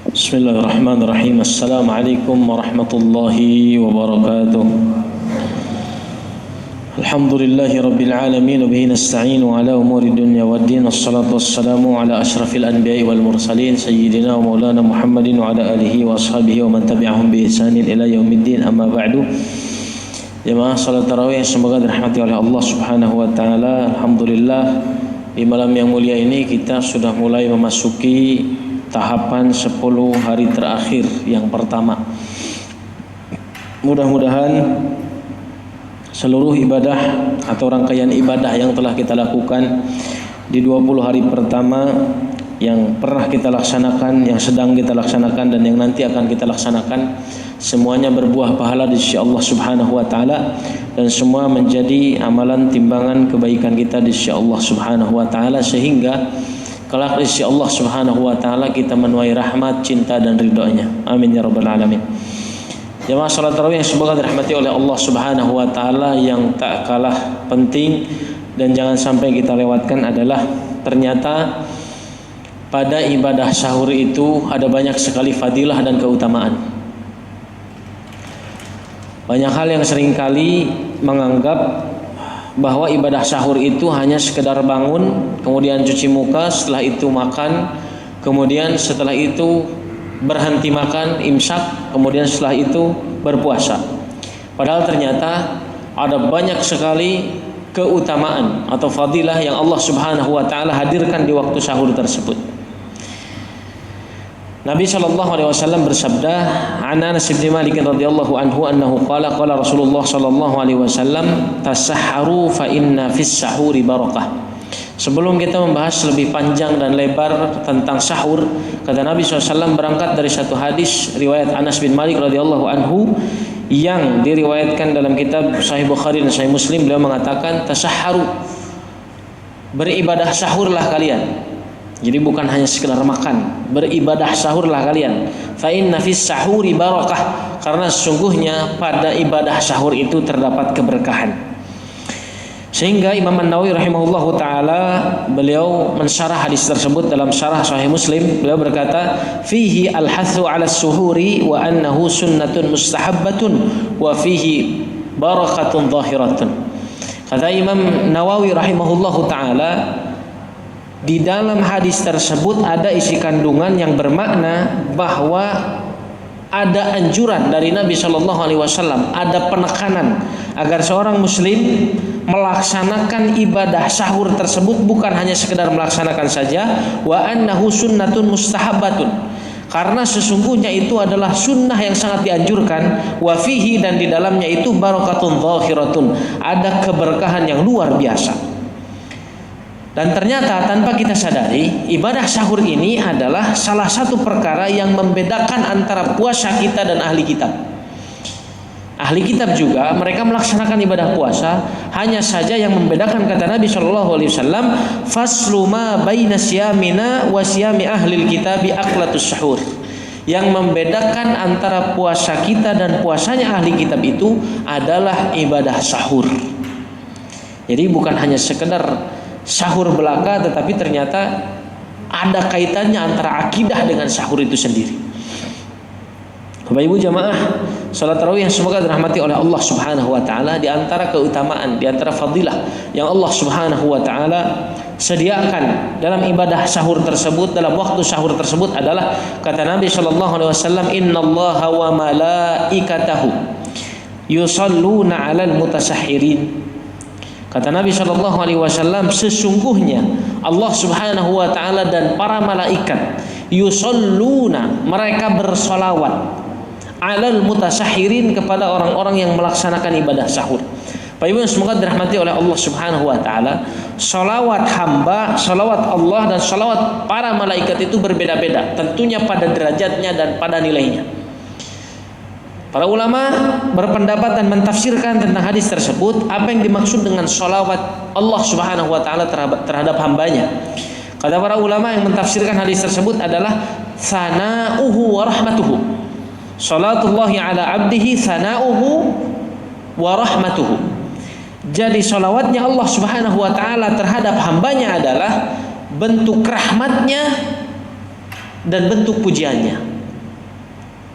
Bismillahirrahmanirrahim. Assalamualaikum warahmatullahi wabarakatuh. Alhamdulillahi rabbil alamin, bihi nasta'inu ala umuri dunya waddin. Wassalatu wassalamu ala asyrafil anbiya'i wal mursalin sayyidina wa maulana Muhammadin wa ala alihi wa ashabihi wa man tabi'ahum bi ihsanin ila yaumiddin. Amma ba'du. Jemaah salat tarawih semoga dirahmati oleh Allah Subhanahu wa taala. Alhamdulillah, di malam yang mulia ini kita sudah mulai memasuki tahapan 10 hari terakhir yang pertama. Mudah-mudahan seluruh ibadah atau rangkaian ibadah yang telah kita lakukan di 20 hari pertama, yang pernah kita laksanakan, yang sedang kita laksanakan, dan yang nanti akan kita laksanakan, semuanya berbuah pahala di sisi Allah Subhanahu wa taala, dan semua menjadi amalan timbangan kebaikan kita di sisi Allah Subhanahu wa taala, sehingga kelak di sisi Allah Subhanahu wa taala kita menuai rahmat, cinta dan ridhonya. Amin ya rabbal alamin. Jemaah salat tarawih yang semoga dirahmati oleh Allah Subhanahu wa taala, yang tak kalah penting dan jangan sampai kita lewatkan adalah ternyata pada ibadah sahur itu ada banyak sekali fadilah dan keutamaan. Banyak hal yang seringkali menganggap bahwa ibadah sahur itu hanya sekedar bangun, kemudian cuci muka, setelah itu makan, kemudian setelah itu berhenti makan, imsak, kemudian setelah itu berpuasa. Padahal ternyata ada banyak sekali keutamaan atau fadilah yang Allah Subhanahu wa taala hadirkan di waktu sahur tersebut. Nabi sallallahu alaihi wasallam bersabda, "An Anas bin Malik radhiyallahu anhu annahu qala qala Rasulullah sallallahu alaihi wasallam, tasahharu fa inna fis sahuri barakah." Sebelum kita membahas lebih panjang dan lebar tentang sahur, kata Nabi SAW berangkat dari satu hadis riwayat Anas bin Malik radhiyallahu anhu yang diriwayatkan dalam kitab Sahih Bukhari dan Sahih Muslim. Beliau mengatakan, tasahharu, beribadah sahurlah kalian. Jadi bukan hanya sekedar makan, beribadah sahurlah kalian. Fa inna fis sahuri barakah, karena sesungguhnya pada ibadah sahur itu terdapat keberkahan. Sehingga Imam An-Nawawi rahimahullahu taala beliau mensyarah hadis tersebut dalam syarah Sahih Muslim. Beliau berkata, fihi al-hathu 'ala as-suhuri wa annahu sunnatun mustahabbatun wa fihi barakatun zahiratun. Kata Imam Nawawi rahimahullahu taala, di dalam hadis tersebut ada isi kandungan yang bermakna bahwa ada anjuran dari Nabi Shallallahu Alaihi Wasallam, ada penekanan agar seorang Muslim melaksanakan ibadah sahur tersebut bukan hanya sekedar melaksanakan saja, wa annahu sunnatun mustahabbatun, karena sesungguhnya itu adalah sunnah yang sangat dianjurkan, wa fihi, dan di dalamnya itu barakatun zahiratun, ada keberkahan yang luar biasa. Dan ternyata tanpa kita sadari, ibadah sahur ini adalah salah satu perkara yang membedakan antara puasa kita dan ahli kitab. Ahli kitab juga mereka melaksanakan ibadah puasa, hanya saja yang membedakan, kata Nabi Shallallahu Alaihi Wasallam, faslu ma baina siyamina wa siyami ahli kitabi aklatus sahur. Yang membedakan antara puasa kita dan puasanya ahli kitab itu adalah ibadah sahur. Jadi bukan hanya sekedar sahur belaka, tetapi ternyata ada kaitannya antara akidah dengan sahur itu sendiri. Bapak Ibu jamaah salat tarawih yang semoga dirahmati oleh Allah Subhanahu wa taala, di antara keutamaan, di antara fadilah yang Allah Subhanahu wa taala sediakan dalam ibadah sahur tersebut, dalam waktu sahur tersebut adalah, kata Nabi sallallahu alaihi wasallam, innallaha wa malaikatahu yusalluna 'alal mutasahhirin. Kata Nabi Shallallahu Alaihi Wasallam, sesungguhnya Allah Subhanahu Wa Taala dan para malaikat yusalluna, mereka bersolawat, alal mutasahhirin, kepada orang-orang yang melaksanakan ibadah sahur. Pak Ibu yang semoga dirahmati oleh Allah Subhanahu Wa Taala, solawat hamba, solawat Allah dan solawat para malaikat itu berbeda-beda, tentunya pada derajatnya dan pada nilainya. Para ulama berpendapat dan mentafsirkan tentang hadis tersebut, apa yang dimaksud dengan sholawat Allah Subhanahu wa taala terhadap hambanya. Kata para ulama yang mentafsirkan hadis tersebut adalah sana'uhu wa rahmatuhu. Salatullahi ala abdihi sana'uhu wa rahmatuhu. Jadi sholawatnya Allah Subhanahu wa taala terhadap hambanya adalah bentuk rahmatnya dan bentuk pujiannya.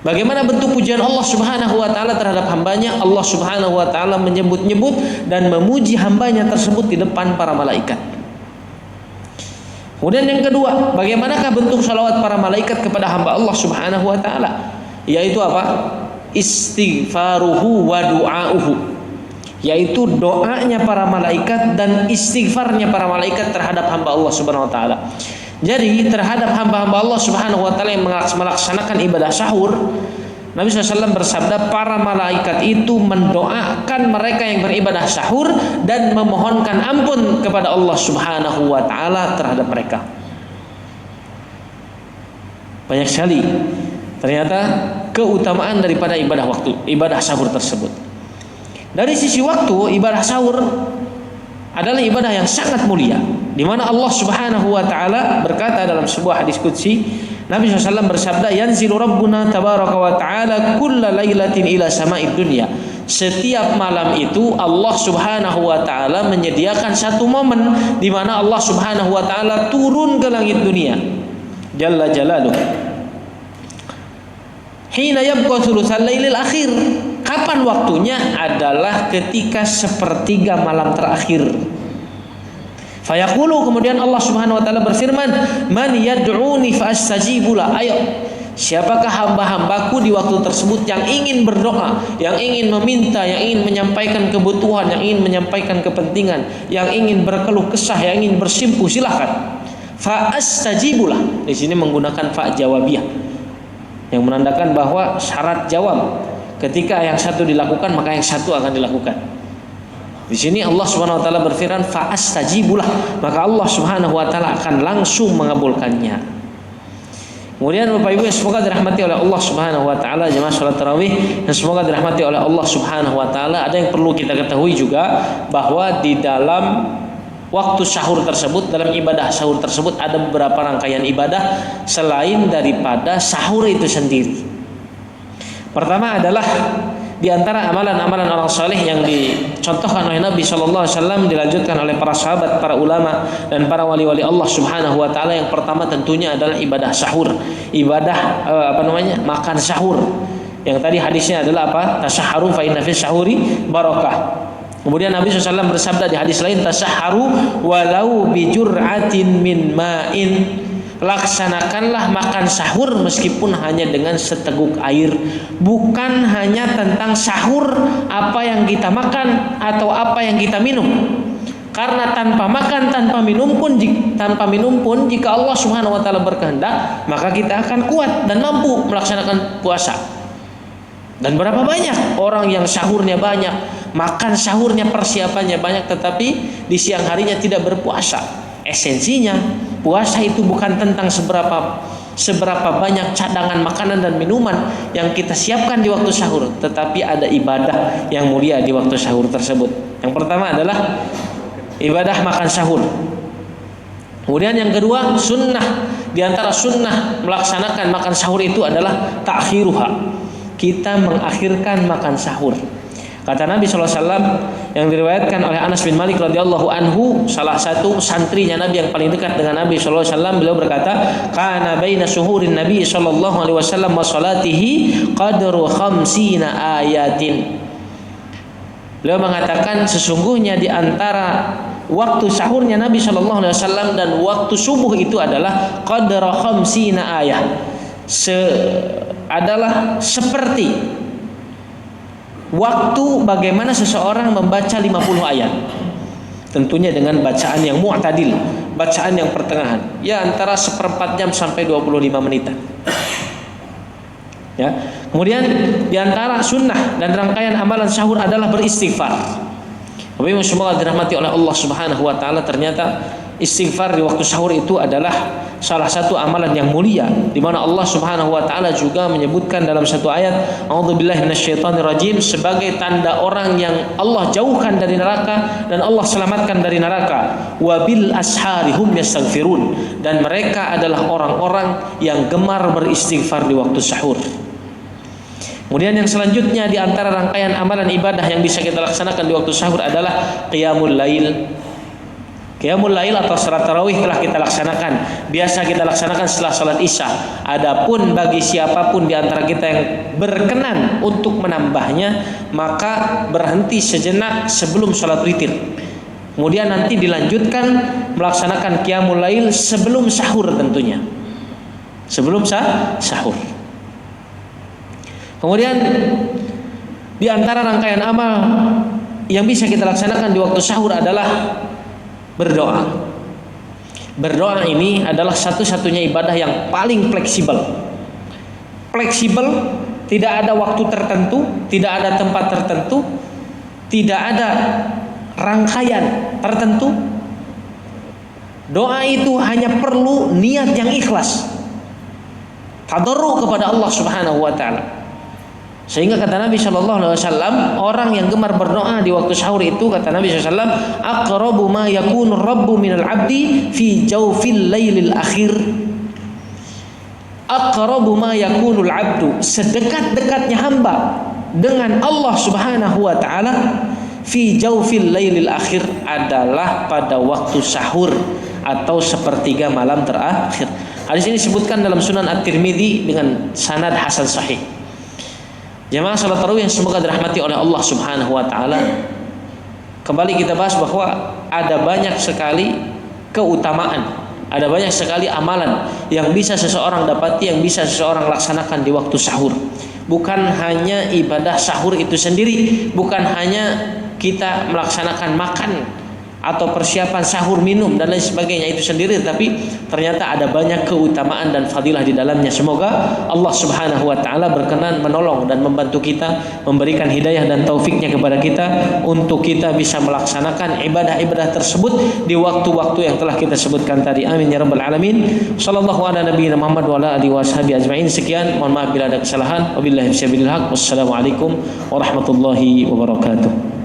Bagaimana bentuk pujian Allah Subhanahu wa taala terhadap hambanya? Allah Subhanahu wa taala menyebut-nyebut dan memuji hambanya tersebut di depan para malaikat. Kemudian yang kedua, bagaimanakah bentuk salawat para malaikat kepada hamba Allah Subhanahu wa taala? Yaitu apa? Istighfaruhu wa du'auhu. Yaitu doanya para malaikat dan istighfarnya para malaikat terhadap hamba Allah Subhanahu wa taala. Jadi terhadap hamba-hamba Allah Subhanahu wa taala yang melaksanakan ibadah sahur, Nabi SAW bersabda, para malaikat itu mendoakan mereka yang beribadah sahur dan memohonkan ampun kepada Allah Subhanahu wa taala terhadap mereka. Banyak sekali ternyata keutamaan daripada ibadah sahur tersebut. Dari sisi waktu, ibadah sahur adalah ibadah yang sangat mulia, di mana Allah Subhanahu wa taala berkata dalam sebuah hadis qudsi, Nabi SAW bersabda, yanzilu rabbuna tabaraka wa ta'ala kulla lailatin ila sama'id dunya. Setiap malam itu Allah Subhanahu wa taala menyediakan satu momen di mana Allah Subhanahu wa taala turun ke langit dunia. Jalla jalaluh. Hina yabqa thulutsal lailil akhir. Kapan waktunya? Adalah ketika sepertiga malam terakhir. Fayaqulu, kemudian Allah Subhanahu wa taala berfirman, man yad'uni fastajibu la. Ayo, siapakah hamba-hambaku di waktu tersebut yang ingin berdoa, yang ingin meminta, yang ingin menyampaikan kebutuhan, yang ingin menyampaikan kepentingan, yang ingin berkeluh kesah, yang ingin bersimpuh, silahkan. Fastajibu la. Di sini menggunakan fa jawabiyah yang menandakan bahwa syarat jawab. Ketika yang satu dilakukan, maka yang satu akan dilakukan. Di sini Allah Subhanahu wa taala berfirman fa'astajibulah, maka Allah Subhanahu wa taala akan langsung mengabulkannya. Kemudian Bapak Ibu, semoga dirahmati oleh Allah Subhanahu wa taala jemaah salat tarawih, dan semoga dirahmati oleh Allah Subhanahu wa taala, ada yang perlu kita ketahui juga, bahwa di dalam waktu sahur tersebut, dalam ibadah sahur tersebut ada beberapa rangkaian ibadah selain daripada sahur itu sendiri. Pertama adalah di antara amalan-amalan orang saleh yang dicontohkan oleh Nabi Shallallahu Alaihi Wasallam, dilanjutkan oleh para sahabat, para ulama, dan para wali-wali Allah Subhanahu Wa Taala. Yang pertama tentunya adalah ibadah sahur, ibadah makan sahur. Yang tadi hadisnya adalah apa? Tasahharu fa inna fis sahuri barakah. Kemudian Nabi SAW bersabda di hadis lain, tasahharu walau bijur'atin min ma'in. Laksanakanlah makan sahur meskipun hanya dengan seteguk air. Bukan hanya tentang sahur apa yang kita makan atau apa yang kita minum. Karena tanpa makan, tanpa minum pun jika Allah Subhanahu wa taala berkehendak, maka kita akan kuat dan mampu melaksanakan puasa. Dan berapa banyak orang yang sahurnya banyak, makan sahurnya, persiapannya banyak, tetapi di siang harinya tidak berpuasa. Esensinya puasa itu bukan tentang seberapa banyak cadangan makanan dan minuman yang kita siapkan di waktu sahur, tetapi ada ibadah yang mulia di waktu sahur tersebut. Yang pertama adalah ibadah makan sahur. Kemudian yang kedua, sunnah. Di antara sunnah melaksanakan makan sahur itu adalah ta'khiruha. Kita mengakhirkan makan sahur. Kata Nabi SAW yang diriwayatkan oleh Anas bin Malik radhiyallahu anhu, salah satu santrinya Nabi yang paling dekat dengan Nabi SAW, beliau berkata, kana baina suhurin Nabi sallallahu alaihi wasallam wa salatihi qadru 50 ayatin. Beliau mengatakan sesungguhnya di antara waktu sahurnya Nabi sallallahu alaihi wasallam dan waktu subuh itu adalah qadru 50 ayat. Adalah seperti waktu bagaimana seseorang membaca 50 ayat. Tentunya dengan bacaan yang mu'tadil, bacaan yang pertengahan, ya antara 1/4 jam sampai 25 menitan. Ya. Kemudian di antara sunnah dan rangkaian amalan sahur adalah beristighfar. Tapi semoga dirahmati oleh Allah Subhanahu wa taala, ternyata istighfar di waktu sahur itu adalah salah satu amalan yang mulia, di mana Allah Subhanahu wa taala juga menyebutkan dalam satu ayat, a'udzubillahi minasyaitonirrajim, sebagai tanda orang yang Allah jauhkan dari neraka dan Allah selamatkan dari neraka. Wa bil ashari hum yastaghfirun, dan mereka adalah orang-orang yang gemar beristighfar di waktu sahur. Kemudian yang selanjutnya di antara rangkaian amalan ibadah yang bisa kita laksanakan di waktu sahur adalah qiyamul lail. Qiyamul lail atau salat tarawih telah kita laksanakan. Biasa kita laksanakan setelah salat Isya. Adapun bagi siapapun di antara kita yang berkenan untuk menambahnya, maka berhenti sejenak sebelum salat witir. Kemudian nanti dilanjutkan melaksanakan qiyamul lail sebelum sahur tentunya. Sebelum sahur. Kemudian di antara rangkaian amal yang bisa kita laksanakan di waktu sahur adalah berdoa. Berdoa ini adalah satu-satunya ibadah yang paling fleksibel. Fleksibel, tidak ada waktu tertentu, tidak ada tempat tertentu, tidak ada rangkaian tertentu. Doa itu hanya perlu niat yang ikhlas, tadarruk kepada Allah Subhanahu wa taala. Sehingga kata Nabi Shallallahu Alaihi Wasallam, orang yang gemar berdoa di waktu sahur itu, kata Nabi SAW, aqrabu ma yakunu rabbu minal abdi fi jawfil lailil akhir. Aqrabu ma yakunul abdu, sedekat-dekatnya hamba dengan Allah Subhanahu wa taala fi jawfil lailil akhir adalah pada waktu sahur atau sepertiga malam terakhir. Hadis ini disebutkan dalam Sunan At-Tirmidzi dengan sanad hasan sahih. Jamaah salat tarawih yang semoga dirahmati oleh Allah Subhanahu wa taala. Kembali kita bahas bahwa ada banyak sekali keutamaan, ada banyak sekali amalan yang bisa seseorang dapati, yang bisa seseorang laksanakan di waktu sahur. Bukan hanya ibadah sahur itu sendiri, bukan hanya kita melaksanakan makan atau persiapan sahur, minum dan lain sebagainya itu sendiri, tapi ternyata ada banyak keutamaan dan fadilah di dalamnya. Semoga Allah Subhanahu wa taala berkenan menolong dan membantu kita, memberikan hidayah dan taufiknya kepada kita untuk kita bisa melaksanakan ibadah-ibadah tersebut di waktu-waktu yang telah kita sebutkan tadi. Amin ya rabbal alamin. Sallallahu ala nabiyina Muhammad wa ala alihi washabihi ajmain. Sekian, mohon maaf bila ada kesalahan. Wabillahi taufiq. Wassalamualaikum warahmatullahi wabarakatuh.